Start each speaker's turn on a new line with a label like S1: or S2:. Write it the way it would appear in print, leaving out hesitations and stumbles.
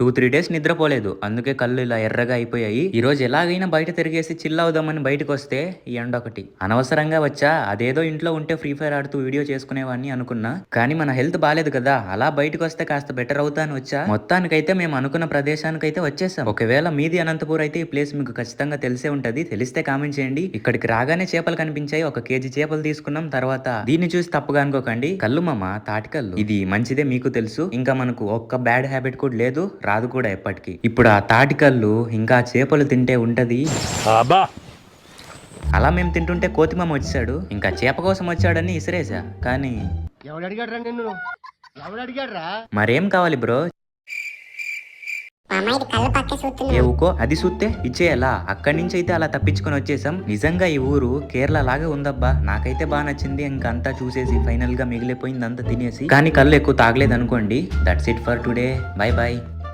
S1: 2-3 days నిద్రపోలేదు, అందుకే కళ్ళు ఇలా ఎర్రగా అయిపోయాయి. ఈ రోజు ఎలాగైనా బయట తిరిగేసి చిల్ అవుదామని బయటకు వస్తే ఈ ఎండ ఒకటి. అనవసరంగా వచ్చా, అదేదో ఇంట్లో ఉంటే ఫ్రీ ఫైర్ ఆడుతూ వీడియో చేసుకునేవాడిని అనుకున్నా. కానీ మన హెల్త్ బాలేదు కదా, అలా బయటకు వస్తే కాస్త బెటర్ అవుతాను వచ్చా. మొత్తానికైతే మేము అనుకున్న ప్రదేశానికైతే వచ్చేసాం. ఒకవేళ మీది అనంతపూర్ అయితే ఈ ప్లేస్ మీకు ఖచ్చితంగా తెలిసే ఉంటది. తెలిస్తే కామెంట్ చేయండి. ఇక్కడికి రాగానే చేపలు కనిపించాయి. 1 కేజీ చేపలు తీసుకున్నాం. తర్వాత దీన్ని చూసి తప్పుగా అనుకోకండి, కళ్ళు మామ తాటికల్లు, ఇది మంచిదే మీకు తెలుసు. ఇంకా మనకు ఒక్క బ్యాడ్ హ్యాబిట్ కూడా లేదు, రాదు కూడా ఎప్పటికీ. ఇప్పుడు ఆ తాటికల్లు ఇంకా చేపలు తింటే ఉంటది. అలా మేము తింటుంటే కోతిమామ వచ్చాడు. ఇంకా చేప కోసం వచ్చాడని ఇసిరేసా, కానీ మరేం కావాలి బ్రో? ఏ ఊకో, అది చూస్తే ఇచ్చేయాలా? అక్కడి నుంచి అయితే అలా తప్పించుకొని వచ్చేసాం. నిజంగా ఈ ఊరు కేరళ లాగా ఉందబ్బా, నాకైతే బాగా నచ్చింది. ఇంకా అంతా చూసేసి ఫైనల్ గా మిగిలిపోయింది అంతా తినేసి. కానీ కళ్ళు ఎక్కువ తాగలేదు అనుకోండి. That's it for today. By by.